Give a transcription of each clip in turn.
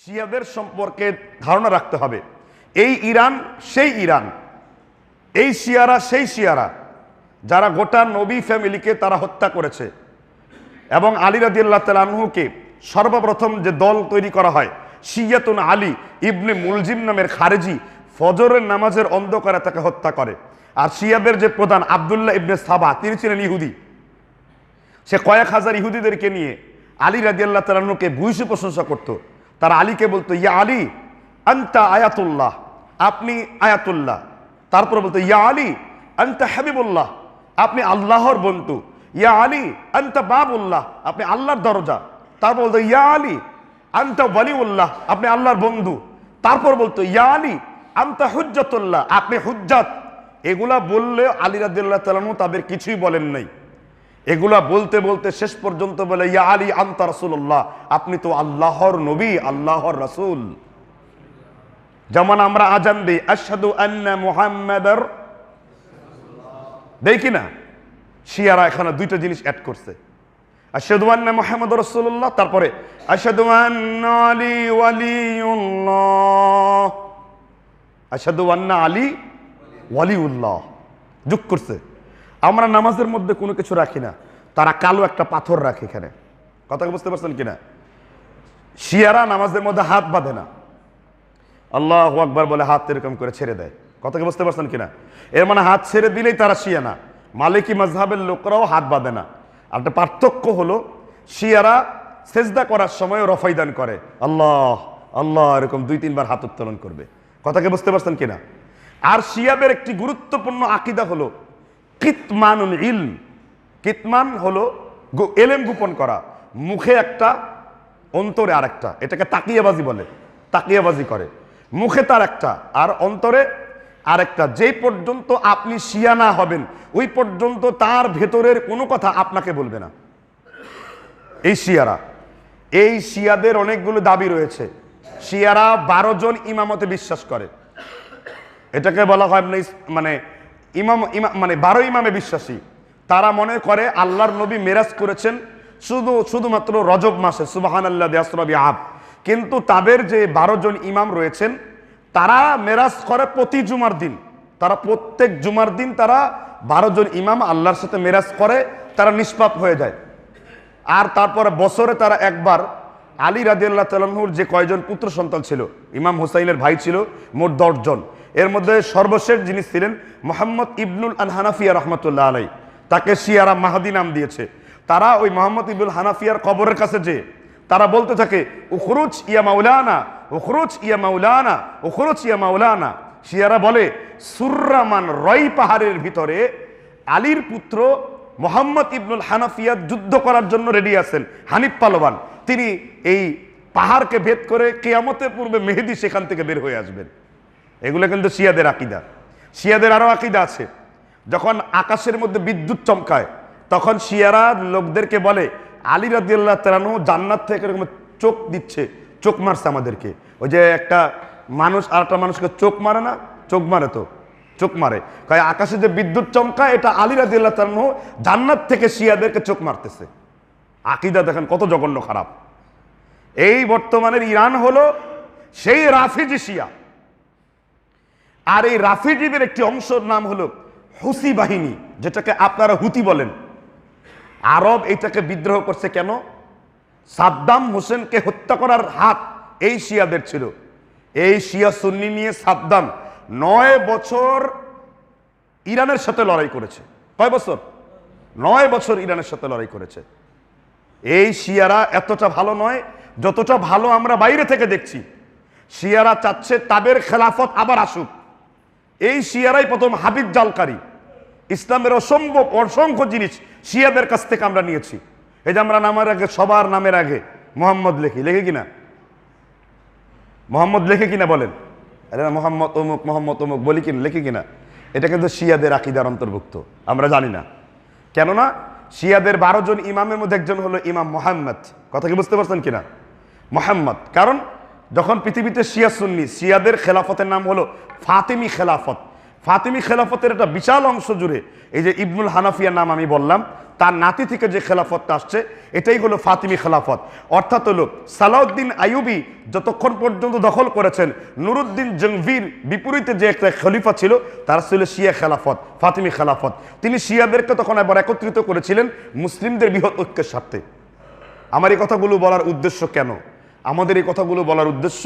শিয়াদের সম্পর্কে ধারণা রাখতে হবে। এই ইরান সেই ইরান, এই শিয়ারা সেই শিয়ারা যারা গোটা নবী ফ্যামিলিকে তারা হত্যা করেছে। এবং আলী রাদিয়াল্লাহু তাআলা আনহুকে সর্বপ্রথম যে দল তৈরি করা হয়, শিয়াতুন আলী ইবনে মুলজিম নামের খারেজি ফজরের নামাজের অন্ধকারে তাকে হত্যা করে। আর শিয়াদের যে প্রধান আব্দুল্লাহ ইবনে সাবা, তিনি ছিলেন ইহুদি। সে কয়েক হাজার ইহুদিদেরকে নিয়ে আলী রাদিয়াল্লাহু তাআলা আনহুকে ভূয়সী প্রশংসা করত। তারা আলীকে বলতো, ইয়া আলী আনতা আয়াতুল্লাহ, আপনি আয়াতুল্লাহ। তারপর বলতো, ইয়া আলী আনতা হাবিবুল্লাহ, আপনি আল্লাহর বন্ধু। ইয়া আলী আনতা বাবুল্লাহ, আপনি আল্লাহর দরজা। তারপর বলতো, ইয়া আলী আনতা ওয়ালিউল্লাহ, আপনি আল্লাহর বন্ধু। তারপর বলতো, ইয়া আলী আনতা হুজ্জাতুল্লাহ, আপনি হুজ্জাত। এগুলা বললে আলী রাদিয়াল্লাহু তাআলা আনহু তাদের কিছুই বলেন নাই। এগুলা বলতে বলতে শেষ পর্যন্ত বলে, ইয়া আলী আনতা রাসূলুল্লাহ, আপনি তো আল্লাহর নবী, আল্লাহর রাসূল। যেমন আমরা আজান দিই, আশহাদু আন্না মুহাম্মাদার, দেখি না? শিয়ারা এখানে দুইটা জিনিস অ্যাড করছে, আশহাদু আন্না মুহাম্মাদুর রাসূলুল্লাহ, তারপরে আশহাদু আন্না আলী ওয়ালিউল্লাহ, আশহাদু আন্না আলী ওয়ালিউল্লাহ যোগ করছে। আমরা নামাজের মধ্যে কোনো কিছু রাখি না, তারা কালো একটা পাথর রাখে এখানে। কথা বুঝতে পারছেন কিনা? শিয়ারা নামাজের মধ্যে হাত বাঁধে না, আল্লাহু আকবার বলে হাত এরকম করে ছেড়ে দেয়। কথা বুঝতে পারছেন কিনা? এর মানে হাত ছেড়ে দিলেই তারা শিয়া না। মালিকি মাযহাবের লোকরাও হাত বাঁধে না। আর একটা পার্থক্য হলো, শিয়ারা সেজদা করার সময় রফাইদান করে, আল্লাহ আল্লাহ এরকম 2-3 বার হাত উত্তোলন করবে। কথাকে বুঝতে পারছেন কিনা? আর শিয়াদের একটি গুরুত্বপূর্ণ আকীদা হলো কিতমানুল ইলম। কিতমান হলো এলেম গোপন করা, মুখে একটা অন্তরে আরেকটা। এটাকে তাকিয়াবাজি বলে, তাকিয়াবাজি করে। মুখে তার একটা আর অন্তরে আরেকটা। যেই পর্যন্ত আপনি শিয়া না হবেন ওই পর্যন্ত তার ভেতরের কোনো কথা আপনাকে বলবে না। এই শিয়ারা, এই শিয়াদের অনেকগুলো দাবি রয়েছে। শিয়ারা 12 জন ইমামতে বিশ্বাস করে। এটাকে বলা হয় মানে ইমাম মানে 12 ইমামে বিশ্বাসী। তারা মনে করে আল্লাহর নবী মেরাজ করেছেন শুধুমাত্র রজব মাসে, সুবহানাল্লাহ বিআসরা বিআব। কিন্তু তাদের যে 12 জন ইমাম রয়েছেন তারা মেরাজ করে প্রতি জুমার দিন। তারা প্রত্যেক জুমার দিন তারা 12 জন ইমাম আল্লাহর সাথে মেরাজ করে, তারা নিষ্পাপ হয়ে যায়। আর তারপরে বছরে তারা একবার আলী রাদিয়াল্লাহু তাআলা আনহুর যে কয়জন পুত্র সন্তান ছিল, ইমাম হুসাইনের ভাই ছিল মোট 10 জন। এর মধ্যে সর্বশেষ যিনি ছিলেন মুহাম্মদ ইবনুল হানাফিয়া রাহমাতুল্লাহ আলাইহি, তাকে শিয়ারা মাহদি নাম দিয়েছে। তারা ওই মুহাম্মদ ইবনুল হানাফিয়ার কবরের কাছে যে তারা বলতে থাকে, উখরুজ ইয়া মাওলানা, উখরুজ ইয়া মাওলানা, উখরুজ ইয়া মাওলানা। শিয়ারা বলে, সুররামান রয় পাহাড়ের ভিতরে আলীর পুত্র মুহাম্মদ ইবনুল হানাফিয়া যুদ্ধ করার জন্য রেডি আছেন, হানিফ পালোয়ান। তিনি এই পাহাড়কে ভেদ করে কিয়ামতের পূর্বে মেহেদী সেখান থেকে বের হয়ে আসবেন। এগুলো কিন্তু শিয়াদের আকীদা। শিয়াদের আরো আকীদা আছে, যখন আকাশের মধ্যে বিদ্যুৎ চমকায় তখন শিয়ারা লোকদেরকে বলে, আলী রাদিয়াল্লাহু তাআলা আনহু জান্নাত থেকে এরকম চোখ দিচ্ছে, চোখ মারছে আমাদেরকে। ওই যে একটা মানুষ আর একটা মানুষকে চোখ মারে না, চোখ মারে তো, চোখ মারে। আকাশে যে বিদ্যুৎ চমকায় এটা আলী রাদিয়াল্লাহু তাআলা আনহু জান্নাত থেকে শিয়াদেরকে চোখ মারতেছে। আকীদা দেখেন কত জঘন্য খারাপ। এই বর্তমানের ইরান হলো সেই রাফিজি শিয়া। আর এই রাফিজিদের একটি অংশের নাম হলো হুসি বাহিনী, যেটাকে আপনারা হুতি বলেন। আরব এটাকে বিদ্রোহ করছে কেন? সাদ্দাম হোসেনকে হত্যা করার হাত এই শিয়াদের ছিল। এই শিয়া সুন্নি নিয়ে সাদ্দাম 9 বছর ইরানের সাথে লড়াই করেছে। কয় বছর? 9 বছর ইরানের সাথে লড়াই করেছে। এই শিয়ারা এতটা ভালো নয় যতটা ভালো আমরা বাইরে থেকে দেখছি। শিয়ারা চাচ্ছে তাদের খেলাফত আবার আসুক। এই শিয়ারাই প্রথম হাবিব জালকারী। ইসলামের অসংখ্য জিনিস শিয়াদের কাছ থেকে আমরা নিয়েছি। এই যে আমরা নামের আগে, সবার নামের আগে মোহাম্মদ লেখে কিনা? মোহাম্মদ লেখে কিনা বলেন? আরে মোহাম্মদ অমুক, মোহাম্মদ অমুক বলি কিনা, লেখে কিনা? এটা কিন্তু শিয়াদের আকীদার অন্তর্ভুক্ত, আমরা জানি না। কেননা শিয়াদের 12 জন ইমামের মধ্যে একজন হলো ইমাম মুহাম্মদ। কথা কি বুঝতে পারছেন কিনা? মুহাম্মদ। কারণ যখন পৃথিবীতে শিয়া সুন্নি, শিয়াদের খেলাফতের নাম হলো ফাতিমি খেলাফত। ফাতিমি খেলাফতের একটা বিশাল অংশ জুড়ে এই যে ইবনুল হানাফিয়ার নাম আমি বললাম, তার নাতি থেকে যে খেলাফতটা আসছে এটাই হলো ফাতিমি খেলাফত। অর্থাৎ হলো সালাউদ্দিন আইয়ুবী যতক্ষণ পর্যন্ত দখল করেছেন, নুরুদ্দিন জংভির বিপরীতে যে একটা খলিফা ছিল তার ছিল শিয়া খেলাফত, ফাতিমি খেলাফত। তিনি শিয়াদেরকে তখন আবার একত্রিত করেছিলেন মুসলিমদের বৃহৎ ঐক্যের স্বার্থে। আমার এই কথাগুলো বলার উদ্দেশ্য কেন? আমাদের এই কথাগুলো বলার উদ্দেশ্য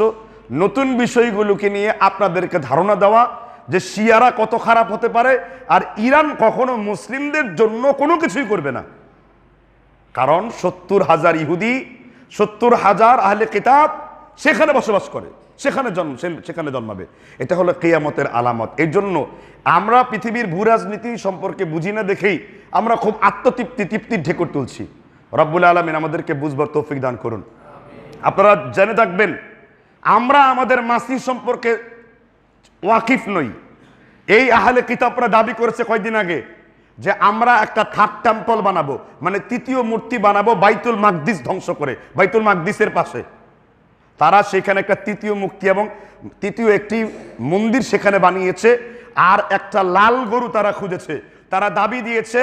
নতুন বিষয়গুলোকে নিয়ে আপনাদেরকে ধারণা দেওয়া যে শিয়ারা কত খারাপ হতে পারে, আর ইরান কখনো মুসলিমদের জন্য কোনো কিছুই করবে না। কারণ 70,000 ইহুদি, 70,000 আহলে কিতাব সেখানে বসবাস করে, সেখানে জন্মাবে। এটা হলো কিয়ামতের আলামত। এই জন্য আমরা পৃথিবীর ভূ রাজনীতি সম্পর্কে বুঝি না দেখেই আমরা খুব তৃপ্তির ঢেকুর তুলছি। রব্বুল আলামিন আমাদেরকে বুঝবার তৌফিক দান করুন। আপনারা জেনে থাকবেন আমরা আমাদের মাসিহ সম্পর্কে ওয়াকিফ নই। এই আহলে কিতাবরা দাবি করেছে কয়েকদিন আগে যে আমরা একটা থার্ড টেম্পল বানাবো, মানে তৃতীয় মূর্তি বানাবো বাইতুল মাকদিস ধ্বংস করে, বাইতুল মাকদিসের পাশে। তারা সেখানে একটা তৃতীয় মূর্তি এবং তৃতীয় একটি মন্দির সেখানে বানিয়েছে, আর একটা লাল গরু তারা খুঁজেছে। তারা দাবি দিয়েছে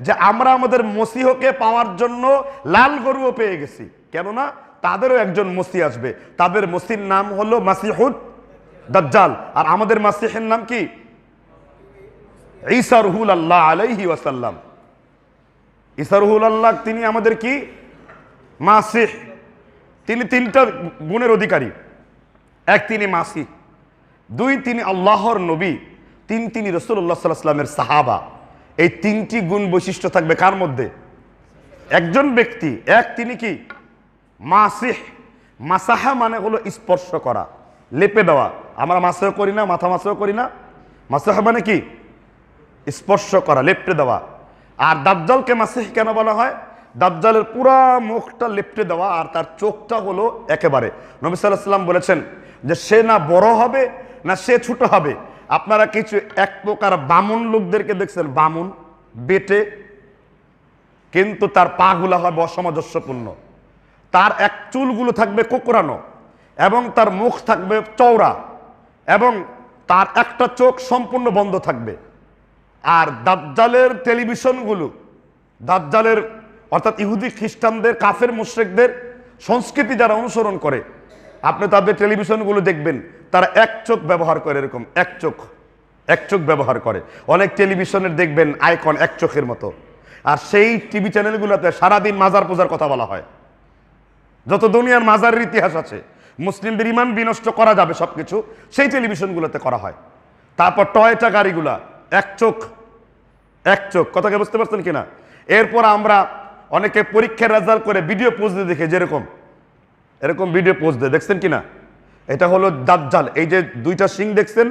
যে আমরা আমাদের মসিহকে পাওয়ার জন্য লাল গরুও পেয়ে গেছি, কেননা তাদেরও একজন মসিহ আসবে। তাদের মসির নাম হলো মাসিহুদ দাজ্জাল, আর আমাদের মাসিহের নাম কি? ঈসা রুহুল আল্লাহ আলাইহি ওয়াসাল্লাম। ঈসা রুহুল আল্লাহ তিনি আমাদের কি মাসিহ। তিনি তিনটা গুণের অধিকারী। এক, তিনি মাসিহ। দুই, তিনি আল্লাহর নবী। তিন, তিনি রাসূলুল্লাহ সাল্লাল্লাহু আলাইহি ওয়াসাল্লামের সাহাবা। এই তিনটি গুণ বৈশিষ্ট্য থাকবে কার মধ্যে? একজন ব্যক্তি। এক, তিনি কি মাসিহ। মাসাহা মানে হলো স্পর্শ করা, লেপে দেওয়া। আমরা মাসাহ করি না, মাথা মাসাহ করি না। মাসাহা মানে কি? স্পর্শ করা, লেপটে দেওয়া। আর দাজ্জালকে মাসিহ কেন বলা হয়? দাজ্জালের পুরা মুখটা লেপটে দেওয়া, আর তার চোখটা হলো একেবারে। নবী সাল্লাল্লাহু আলাইহি ওয়াসাল্লাম বলেছেন যে সে না বড় হবে না সে ছোট হবে। আপনারা কিছু এক প্রকার বামুন লোকদেরকে দেখছেন, বামুন বেটে, কিন্তু তার পাগুলা হবে অসামঞ্জস্যপূর্ণ। তার এক চুলগুলো থাকবে কোকড়ানো এবং তার মুখ থাকবে চওড়া এবং তার একটা চোখ সম্পূর্ণ বন্ধ থাকবে। আর দাজ্জালের টেলিভিশনগুলো, দাজ্জালের অর্থাৎ ইহুদি খ্রিস্টানদের কাফের মুশরিকদের সংস্কৃতি যারা অনুসরণ করে, আপনি তাদের টেলিভিশনগুলো দেখবেন তারা এক চোখ ব্যবহার করে, এরকম এক চোখ ব্যবহার করে। অনেক টেলিভিশনের দেখবেন আইকন এক চোখের মতো। আর সেই টিভি চ্যানেলগুলোতে সারাদিন মাজার পূজার কথা বলা হয়। যত দুনিয়ার মাজারের ইতিহাস আছে, মুসলিমদের ইমান বিনষ্ট করা যাবে সবকিছু সেই টেলিভিশনগুলোতে করা হয়। তারপর টয়টা গাড়িগুলা এক চোখ। কথাকে বুঝতে পারছেন কিনা? এরপর আমরা অনেকে পরীক্ষার রেজাল্ট করে ভিডিও পোস্ট দিয়ে দেখে, যেরকম এরকম ভিডিও পোস্ট দিয়ে, দেখছেন কিনা? এটা হলো দাজ্জাল। এই যে দুইটা সিং দেখছেন,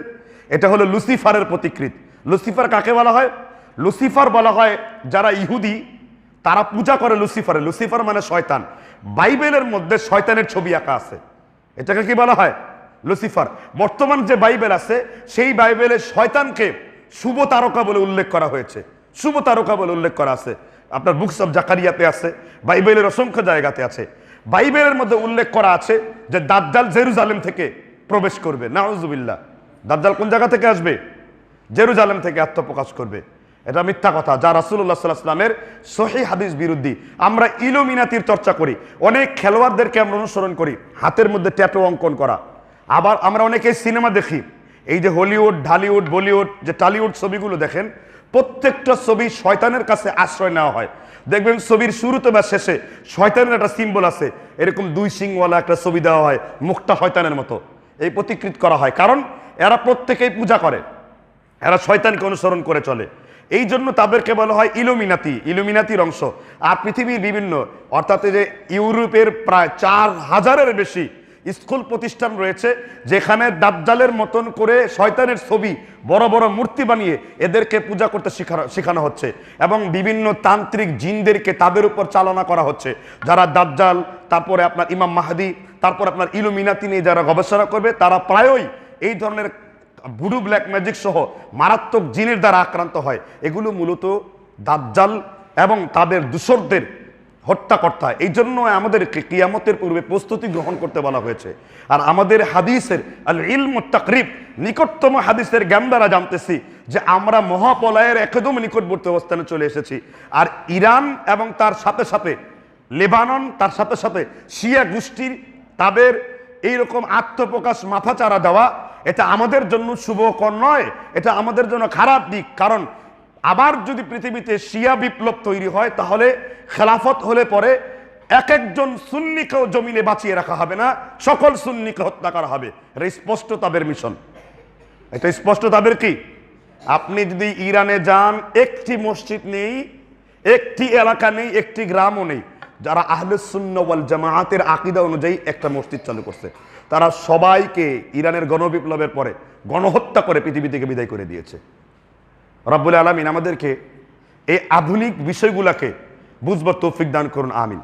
এটা হলো লুসিফারের প্রতিকৃত। লুসিফার কাকে বলা হয়? লুসিফার বলা হয় যারা ইহুদি তারা পূজা করে লুসিফারে। লুসিফার মানে শয়তান। বাইবেলের মধ্যে শয়তানের ছবি আঁকা আছে, এটাকে কি বলা হয়? লুসিফার। বর্তমান যে বাইবেল আছে সেই বাইবেলে শয়তানকে শুভ তারকা বলে উল্লেখ করা হয়েছে, শুভ তারকা বলে উল্লেখ করা আছে। আপনার বুকস অফ জাকারিয়াতে আছে, বাইবেলের অসংখ্য জায়গাতে আছে। বাইবেলের মধ্যে উল্লেখ করা আছে যে দাজ্জাল জেরুজালেম থেকে প্রবেশ করবে। নাউজুবিল্লাহ। দাজ্জাল কোন জায়গা থেকে আসবে? জেরুজালেম থেকে আত্মপ্রকাশ করবে। এটা মিথ্যা কথা, যা রাসূলুল্লাহ সাল্লাল্লাহু আলাইহি ওয়াসাল্লামের সহিহ হাদিস বিরোধী। আমরা ইলুমিনাতির চর্চা করি, অনেক খেলোয়াড়দেরকে আমরা অনুসরণ করি, হাতের মধ্যে ট্যাটু অঙ্কন করা। আবার আমরা অনেকেই সিনেমা দেখি, এই যে হলিউড, ঢালিউড, বলিউড, যে টলিউড ছবিগুলো দেখেন, প্রত্যেকটা ছবি শয়তানের কাছে আশ্রয় নেওয়া হয়। দেখবেন ছবির শুরুতে বা শেষে শয়তানের একটা সিম্বল আছে, এরকম দুই সিংওয়ালা একটা ছবি দেওয়া হয়, মুখটা শয়তানের মতো, এই প্রতিকৃত করা হয়। কারণ এরা প্রত্যেকেই পূজা করে, এরা শয়তানকে অনুসরণ করে চলে। এই জন্য তাদেরকে বলা হয় ইলুমিনাতির অংশ। আর পৃথিবীর বিভিন্ন, অর্থাৎ যে ইউরোপের প্রায় 4000-এর বেশি স্কুল প্রতিষ্ঠান রয়েছে যেখানে দাজ্জালের মতন করে শয়তানের ছবি, বড় বড় মূর্তি বানিয়ে এদেরকে পূজা করতে শেখানো হচ্ছে। এবং বিভিন্ন তান্ত্রিক জিনদেরকে তাদের উপর চালনা করা হচ্ছে, যারা দাজ্জাল, তারপরে আপনার ইমাম মাহদি, তারপর আপনার ইলুমিনাতি নিয়ে যারা গবেষণা করবে তারা প্রায়ই এই ধরনের ভুডু ব্ল্যাক ম্যাজিক সহ মারাত্মক জিনের দ্বারা আক্রান্ত হয়। এগুলো মূলত দাজ্জাল এবং তাদের দূষরদের হত্যাকর্তা। এই জন্য আমাদেরকে কিয়ামতের পূর্বে প্রস্তুতি গ্রহণ করতে বলা হয়েছে। আর আমাদের হাদিসের আল ইলম তাকরিব, নিকটতম হাদিসের জ্ঞান দ্বারা জানতেছি যে আমরা মহাপলয়ের একদম নিকটবর্তী অবস্থানে চলে এসেছি। আর ইরান এবং তার সাথে সাথে লেবানন, তার সাথে সাথে শিয়া গোষ্ঠীর তাদের এইরকম আত্মপ্রকাশ মাথাচাড়া দেওয়া, এটা আমাদের জন্য শুভকর নয়, এটা আমাদের জন্য খারাপ দিক। কারণ আবার যদি পৃথিবীতে শিয়া বিপ্লব তৈরি হয়, তাহলে খেলাফত হলে পরে এক একজন সুন্নিকেও জমিনে বাঁচিয়ে রাখা হবে না, সকল সুন্নিকে হত্যা করা হবে। এটা স্পষ্ট তাদের মিশন, এটা স্পষ্ট তাদের কি। আপনি যদি ইরানে যান, একটি মসজিদ নেই, একটি এলাকা নেই, একটি গ্রামও নেই যারা আহলুস সুন্নাহ ওয়াল জামাআতের আকীদা অনুযায়ী একটা মসজিদ চালু করছে। তারা সবাইকে ইরানের গণবিপ্লবের পরে গণহত্যা করে পৃথিবী থেকে বিদায় করে দিয়েছে। রব্বুল আলামিন আমাদেরকে এই আধুনিক বিষয়গুলোকে বুঝবার তৌফিক দান করুন, আমিন।